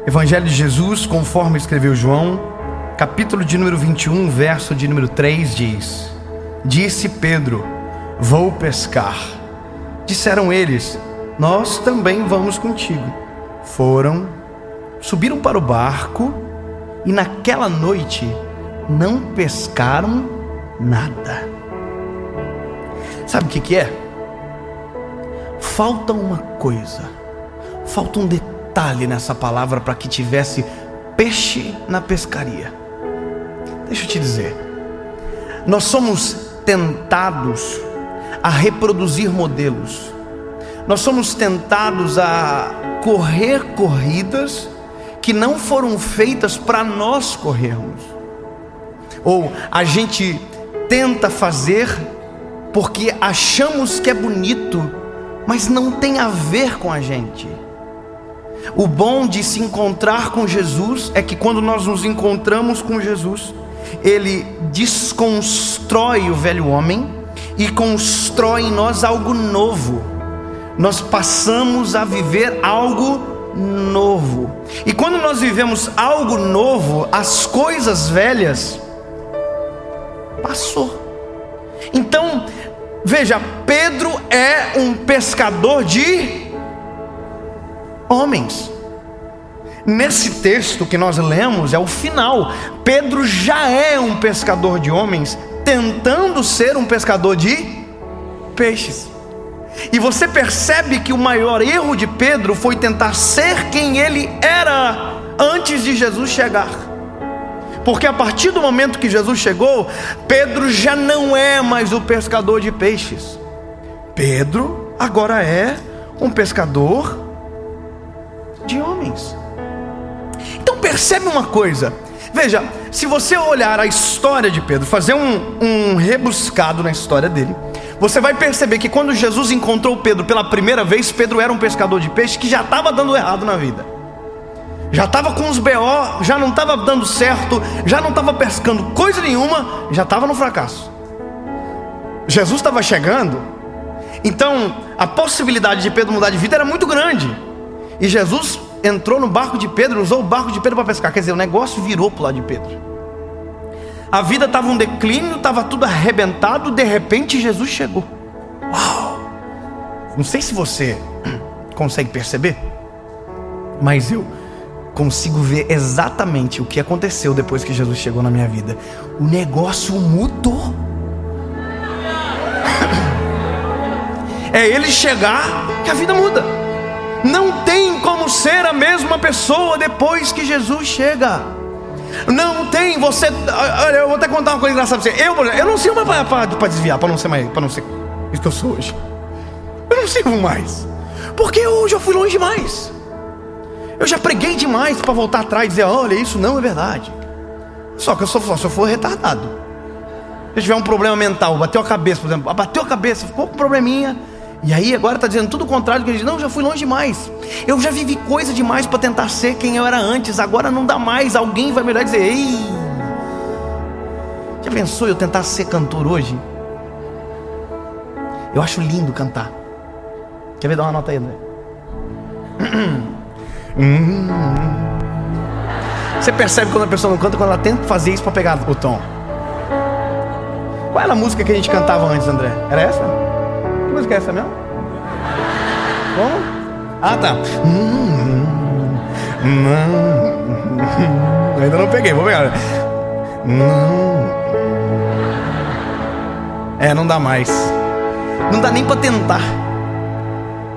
Evangelho de Jesus, conforme escreveu João, capítulo de número 21, verso de número 3 diz: Disse Pedro: vou pescar. Disseram eles: nós também vamos contigo. Foram, subiram para o barco e naquela noite não pescaram nada. Sabe o que é? Falta uma coisa, falta um detalhe nessa palavra para que tivesse peixe na pescaria. Deixa eu te dizer, nós somos tentados a reproduzir modelos, nós somos tentados a correr corridas que não foram feitas para nós corrermos, ou a gente tenta fazer porque achamos que é bonito, mas não tem a ver com a gente. O bom de se encontrar com Jesus é que quando nós nos encontramos com Jesus, Ele desconstrói o velho homem e constrói em nós algo novo. Nós passamos a viver algo novo. E quando nós vivemos algo novo, as coisas velhas passou. Então, veja, Pedro é um pescador de homens. Nesse texto que nós lemos, é o final. Pedro já é um pescador de homens, tentando ser um pescador de peixes. E você percebe que o maior erro de Pedro foi tentar ser quem ele era antes de Jesus chegar. Porque a partir do momento que Jesus chegou, Pedro já não é mais o pescador de peixes. Pedro agora é um pescador de homens. Então percebe uma coisa, veja, se você olhar a história de Pedro, fazer um rebuscado na história dele, você vai perceber que quando Jesus encontrou Pedro pela primeira vez, Pedro era um pescador de peixe que já estava dando errado na vida, já estava com os BO, já não estava dando certo, já não estava pescando coisa nenhuma, já estava no fracasso. Jesus estava chegando, então a possibilidade de Pedro mudar de vida era muito grande, e Jesus entrou no barco de Pedro, usou o barco de Pedro para pescar. Quer dizer, o negócio virou para o lado de Pedro. A vida estava um declínio, estava tudo arrebentado. De repente Jesus chegou. Uau! Não sei se você consegue perceber, mas eu consigo ver exatamente o que aconteceu depois que Jesus chegou na minha vida. O negócio mudou. É ele chegar que a vida muda. Não tem como ser a mesma pessoa depois que Jesus chega. Não tem. Você, olha, eu vou até contar uma coisa engraçada para você. Eu não sirvo mais para desviar, para não ser isso que eu sou hoje. Eu não sirvo mais, porque eu já fui longe demais. Eu já preguei demais para voltar atrás e dizer: olha, isso não é verdade. Só que se eu for retardado, se eu tiver um problema mental, bateu a cabeça, por exemplo, bateu a cabeça, ficou com um probleminha, e aí agora está dizendo tudo o contrário do que ele diz. Não, já fui longe demais. Eu já vivi coisa demais para tentar ser quem eu era antes. Agora não dá mais. Alguém vai me olhar e dizer: ei, já pensou eu tentar ser cantor hoje? Eu acho lindo cantar. Quer ver? Dá uma nota aí, André. Você percebe quando a pessoa não canta, quando ela tenta fazer isso para pegar o tom. Qual era a música que a gente cantava antes, André? Era essa? Que música é essa mesmo? Como? Ah, tá. Ainda não peguei, vou pegar. Não dá mais. Não dá nem pra tentar.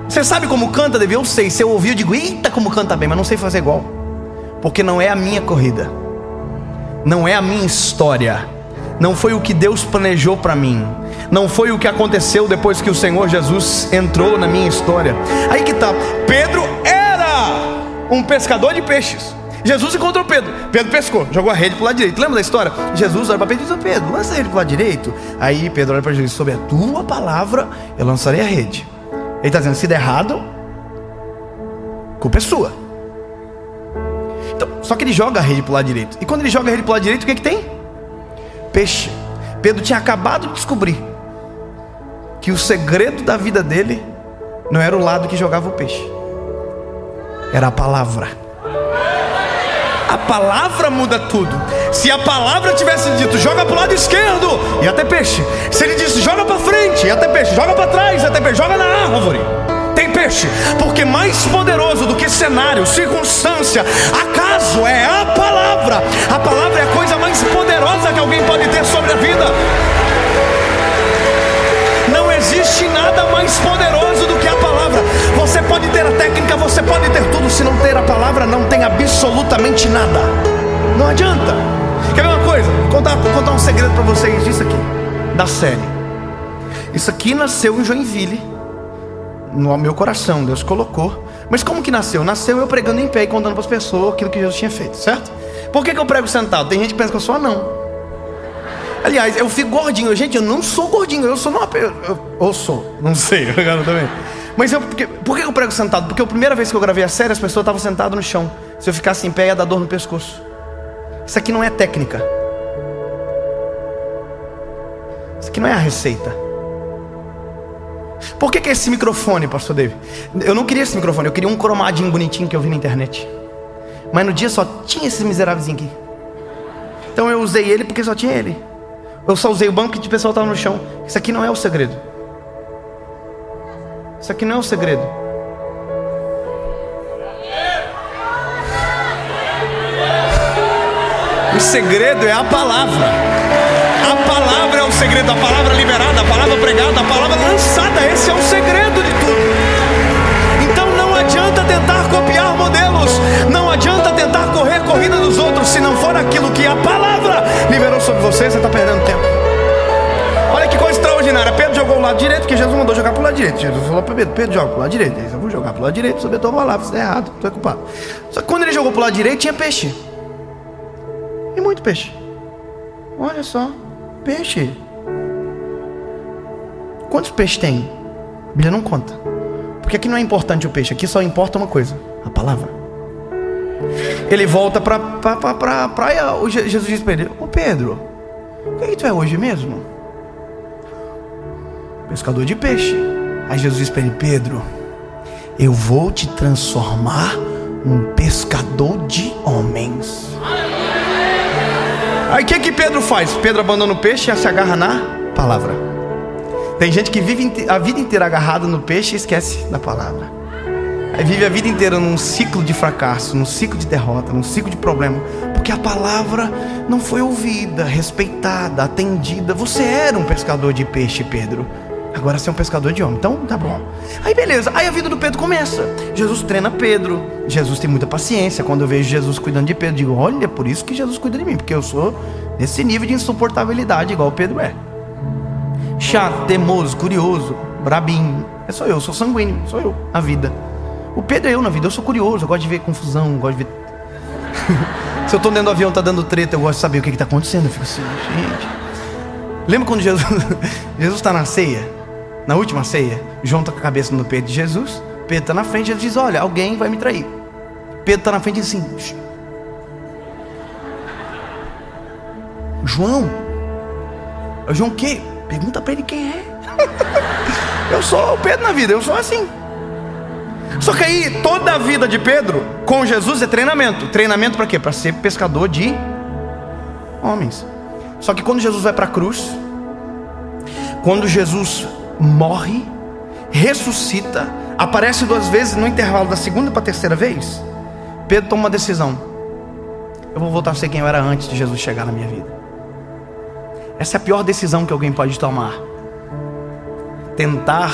Você sabe como canta, Davi? Eu sei. Se eu ouvir, eu digo: eita, como canta bem, mas não sei fazer igual. Porque não é a minha corrida, não é a minha história, não foi o que Deus planejou para mim, não foi o que aconteceu depois que o Senhor Jesus entrou na minha história. Aí que tá. Pedro era um pescador de peixes. Jesus encontrou Pedro. Pedro pescou, jogou a rede para o lado direito. Lembra da história? Jesus olha para Pedro e diz: Pedro, lança a rede para o lado direito. Aí Pedro olha para Jesus: sobre a tua palavra eu lançarei a rede. Ele está dizendo: se der errado, culpa é sua. Então, só que ele joga a rede para o lado direito. E quando ele joga a rede para o lado direito, o que que tem? Peixe. Pedro tinha acabado de descobrir que o segredo da vida dele não era o lado que jogava o peixe, era a palavra. A palavra muda tudo. Se a palavra tivesse dito, joga para o lado esquerdo, ia ter peixe. Se ele disse, joga para frente, ia ter peixe. Joga para trás, ia ter peixe. Joga na árvore, tem peixe. Porque mais poderoso do que cenário, circunstância, acaso é a palavra. A palavra é a coisa mais poderosa que alguém pode ter sobre a vida. Não existe nada mais poderoso do que a palavra. Você pode ter a técnica, você pode ter tudo. Se não ter a palavra, não tem absolutamente nada. Não adianta. Quer ver uma coisa? Vou contar um segredo para vocês disso aqui, da série. Isso aqui nasceu em Joinville, no meu coração, Deus colocou. Mas como que nasceu? Nasceu eu pregando em pé e contando para as pessoas aquilo que Jesus tinha feito, certo? Por que eu prego sentado? Tem gente que pensa que eu sou anão. Aliás, eu fico gordinho. Gente, eu não sou gordinho. Eu sou eu sou, não sei, agora também. Mas por que eu prego sentado? Porque a primeira vez que eu gravei a série, as pessoas estavam sentadas no chão. Se eu ficasse em pé, ia dar dor no pescoço. Isso aqui não é técnica. Isso aqui não é a receita. Por que esse microfone, pastor David? Eu não queria esse microfone, eu queria um cromadinho bonitinho que eu vi na internet. Mas no dia só tinha esse miserávelzinho aqui. Então eu usei ele porque só tinha ele. Eu só usei o banco que o pessoal estava no chão. Isso aqui não é o segredo. Isso aqui não é o segredo. O segredo é a palavra. A palavra é o segredo. A palavra liberada, a palavra pregada, a palavra lançada. Esse é o segredo de tudo. Então não adianta tentar copiar modelos. Não adianta tentar correr a corrida dos outros. Se não for aquilo que a palavra liberou sobre você, você está perdendo tempo. Olha que coisa extraordinária. Pedro jogou o lado direito, porque Jesus mandou jogar para o lado direito. Jesus falou para Pedro, Pedro joga para o lado direito. Eu vou jogar para o lado direito, sobre a tua palavra. Se der errado, tu é culpado. Só que quando ele jogou para o lado direito, tinha peixe. E muito peixe. Olha só, peixe. Quantos peixes tem? A Bíblia não conta. Porque aqui não é importante o peixe, aqui só importa uma coisa: a palavra. Ele volta para a praia. Jesus diz para ele: ô Pedro, o que tu é hoje mesmo? Pescador de peixe. Aí Jesus diz para ele: Pedro, eu vou te transformar num pescador de homens. Aí o que Pedro faz? Pedro abandona o peixe e se agarra na palavra. Tem gente que vive a vida inteira agarrada no peixe e esquece da palavra. Aí vive a vida inteira num ciclo de fracasso, num ciclo de derrota, num ciclo de problema, porque a palavra não foi ouvida, respeitada, atendida. Você era um pescador de peixe, Pedro. Agora você é um pescador de homem. Então tá bom. Aí beleza, aí a vida do Pedro começa. Jesus treina Pedro. Jesus tem muita paciência. Quando eu vejo Jesus cuidando de Pedro, digo: olha, por isso que Jesus cuida de mim, porque eu sou nesse nível de insuportabilidade igual o Pedro é. Chato, teimoso, curioso, brabinho. É só eu, sou sanguíneo, sou eu, a vida. O Pedro é eu na vida, eu sou curioso, eu gosto de ver confusão, gosto de ver... Se eu estou dentro do avião, tá dando treta, eu gosto de saber o que está acontecendo. Eu fico assim, gente. Lembra quando Jesus está na ceia? Na última ceia, João está com a cabeça no peito de Jesus, Pedro está na frente, Jesus diz: olha, alguém vai me trair. Pedro está na frente e diz assim: João o quê? Pergunta para ele quem é. Eu sou o Pedro na vida, eu sou assim. Só que aí toda a vida de Pedro com Jesus é treinamento. Treinamento para quê? Para ser pescador de homens. Só que quando Jesus vai para a cruz, quando Jesus morre, ressuscita, aparece 2 vezes no intervalo da segunda para a terceira vez, Pedro toma uma decisão: eu vou voltar a ser quem eu era antes de Jesus chegar na minha vida. Essa é a pior decisão que alguém pode tomar. Tentar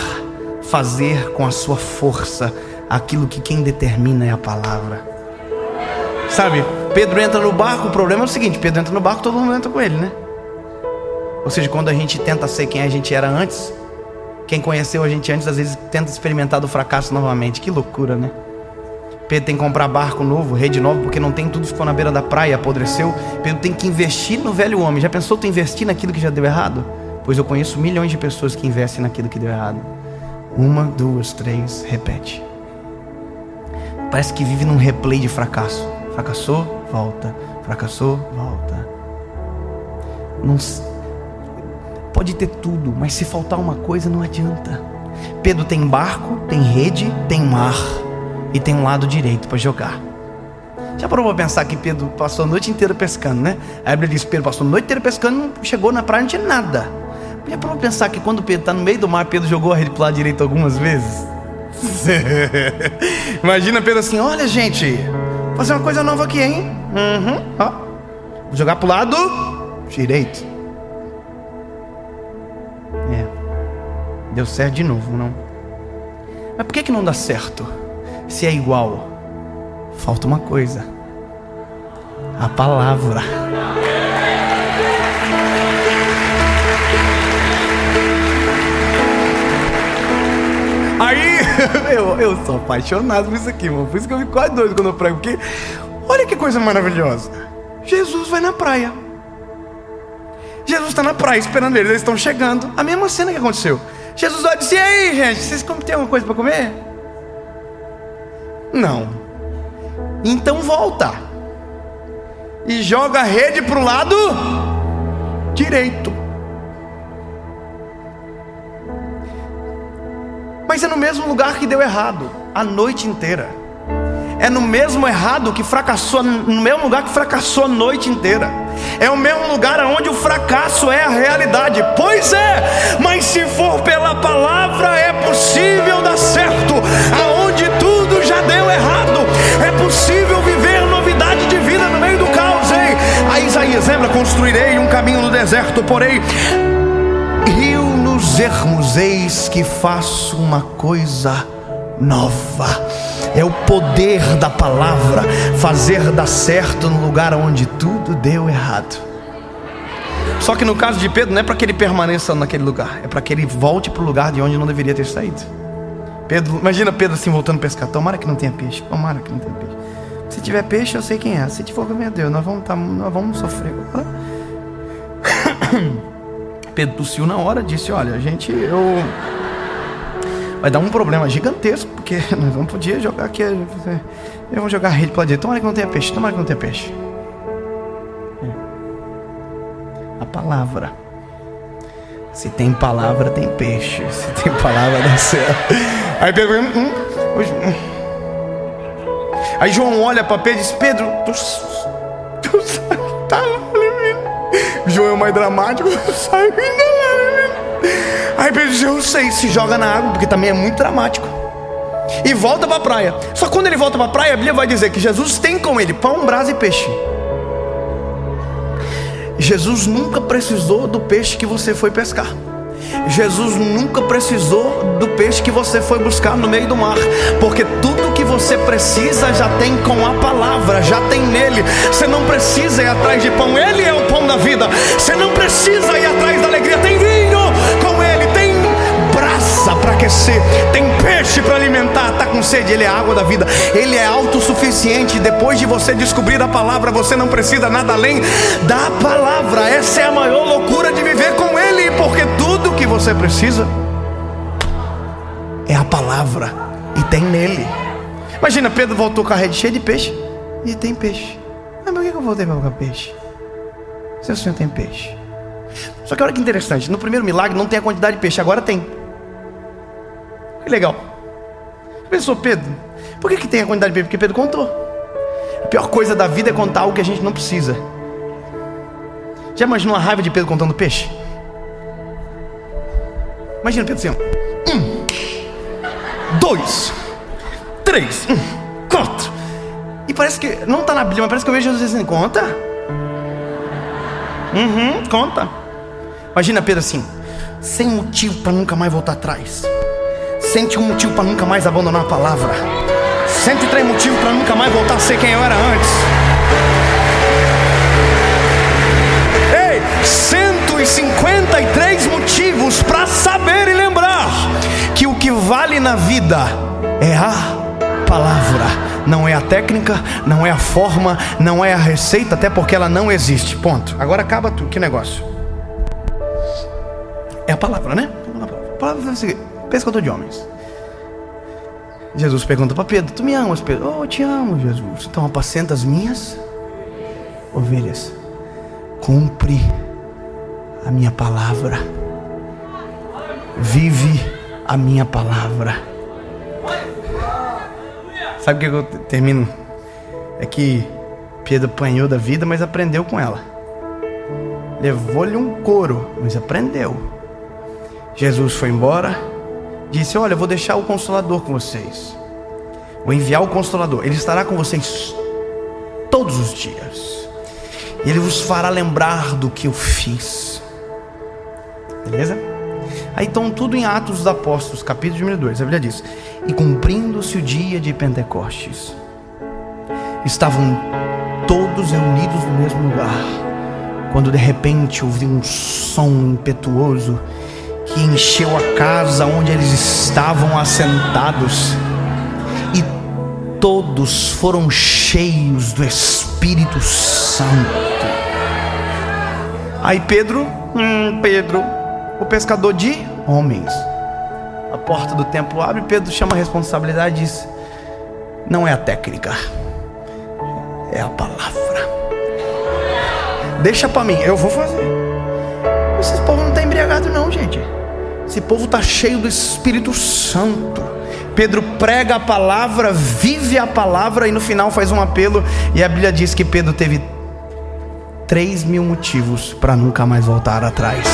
fazer com a sua força aquilo que quem determina é a palavra. Sabe, Pedro entra no barco. O problema é o seguinte: Pedro entra no barco, todo mundo entra com ele, né? Ou seja, quando a gente tenta ser quem a gente era antes, quem conheceu a gente antes, às vezes tenta experimentar do fracasso novamente. Que loucura, né? Pedro tem que comprar barco novo, rede nova, porque não tem, tudo ficou na beira da praia, apodreceu. Pedro tem que investir no velho homem. Já pensou tu investir naquilo que já deu errado? Pois eu conheço milhões de pessoas que investem naquilo que deu errado. 1, 2, 3, repete. Parece que vive num replay de fracasso. Fracassou, volta. Fracassou, volta. Não... Pode ter tudo, mas se faltar uma coisa não adianta. Pedro tem barco, tem rede, tem mar e tem um lado direito para jogar. Já parou para pensar que Pedro passou a noite inteira pescando, né? A Bíblia diz que Pedro passou a noite inteira pescando, não chegou na praia, não tinha nada. Já parou para pensar que quando Pedro está no meio do mar, Pedro jogou a rede para o lado direito algumas vezes? Imagina Pedro assim: olha, gente, vou fazer uma coisa nova aqui, hein? Ó, vou jogar para o lado direito. Deu certo de novo, não? Mas por que não dá certo? Se é igual, falta uma coisa: a palavra. Aí, eu sou apaixonado por isso aqui, mano. Por isso que eu fico quase doido quando eu prego. Porque, olha que coisa maravilhosa. Jesus vai na praia. Jesus está na praia esperando eles estão chegando. A mesma cena que aconteceu. Jesus vai dizer: e aí, gente, vocês têm alguma coisa para comer? Não. Então volta e joga a rede para o lado direito. Mas é no mesmo lugar que deu errado a noite inteira. É no mesmo errado que fracassou, no mesmo lugar que fracassou a noite inteira. É o mesmo lugar onde o fracasso é a realidade. Pois é, mas se for pela palavra é possível dar certo. Aonde tudo já deu errado, é possível viver novidade de vida no meio do caos, hein? A Isaías lembra: construirei um caminho no deserto, porém rio nos ermos, eis que faço uma coisa nova. É o poder da palavra fazer dar certo no lugar onde tudo deu errado. Só que no caso de Pedro, não é para que ele permaneça naquele lugar, é para que ele volte para o lugar de onde não deveria ter saído. Pedro, imagina Pedro assim voltando a pescar: tomara que não tenha peixe, tomara que não tenha peixe. Se tiver peixe eu sei quem é, se tiver, meu Deus, nós vamos sofrer agora. Pedro tossiu na hora, disse: olha, vai dar um problema gigantesco, porque nós vamos poder jogar aqui, eu vou jogar a rede para lá direito. Tomara que não tenha peixe, tomara que não tenha peixe. A palavra. Se tem palavra, tem peixe. Se tem palavra, dá certo. Aí Pedro, aí João olha para Pedro e diz: Pedro, tu tá lá. João é o mais dramático, sai ainda lá. Aí Pedro diz: eu sei. Se joga na água, porque também é muito dramático, e volta para a praia. Só que quando ele volta para a praia, a Bíblia vai dizer que Jesus tem com ele pão, brasa e peixe. Jesus nunca precisou do peixe que você foi pescar. Jesus nunca precisou do peixe que você foi buscar no meio do mar, porque tudo que você precisa já tem com a palavra, já tem nele. Você não precisa ir atrás de pão, ele é o pão da vida. Você não precisa ir atrás da alegria, tem vinho com ele, tem brasa para aquecer, tem peixe para alimentar. Está com sede, ele é a água da vida, ele é autossuficiente. Depois de você descobrir a palavra, você não precisa nada além da palavra. Essa é a maior loucura de viver com ele, porque tudo que você precisa é a palavra, e tem nele. Imagina, Pedro voltou com a rede cheia de peixe, e tem peixe. Mas por que eu voltei para buscar peixe se o Senhor tem peixe? Só que olha que interessante, no primeiro milagre não tem a quantidade de peixe, agora tem. Que legal. Pensou Pedro, por que tem a quantidade de peixe? Porque Pedro contou. A pior coisa da vida é contar algo que a gente não precisa. Já imaginou a raiva de Pedro contando peixe? Imagina Pedro assim: 1, 2, 3, 4. E parece que, não está na Bíblia, mas parece que eu vejo Jesus assim: conta. Conta. Imagina Pedro assim, sem motivo para nunca mais voltar atrás. Sente um motivo para nunca mais abandonar a palavra. 103 motivos para nunca mais voltar a ser quem eu era antes. Ei, 153 motivos para saber e lembrar que o que vale na vida é a palavra. Não é a técnica, não é a forma, não é a receita, até porque ela não existe. Ponto. Agora acaba tudo. Que negócio? É a palavra, né? A palavra é o seguinte: pescador de homens. Jesus pergunta para Pedro: tu me amas, Pedro? Oh, eu te amo, Jesus. Então apacenta as minhas ovelhas. Cumpre a minha palavra. Vive a minha palavra. Sabe o que eu termino é que Pedro apanhou da vida, mas aprendeu com ela. Levou-lhe um couro, mas aprendeu. Jesus foi embora, disse: olha, eu vou deixar o Consolador com vocês. Vou enviar o Consolador. Ele estará com vocês todos os dias. E ele vos fará lembrar do que eu fiz. Beleza? Aí estão tudo em Atos dos Apóstolos, capítulo número 2. A Bíblia diz: e cumprindo-se o dia de Pentecostes, estavam todos reunidos no mesmo lugar, quando de repente ouvi um som impetuoso que encheu a casa onde eles estavam assentados, e todos foram cheios do Espírito Santo. Aí Pedro, o pescador de homens, a porta do templo abre, Pedro chama a responsabilidade e diz: não é a técnica, é a palavra. Deixa pra mim, eu vou fazer. Esse povo não está embriagado não, gente. Esse povo está cheio do Espírito Santo. Pedro prega a palavra, vive a palavra, e no final faz um apelo. E a Bíblia diz que Pedro teve 3.000 motivos para nunca mais voltar atrás.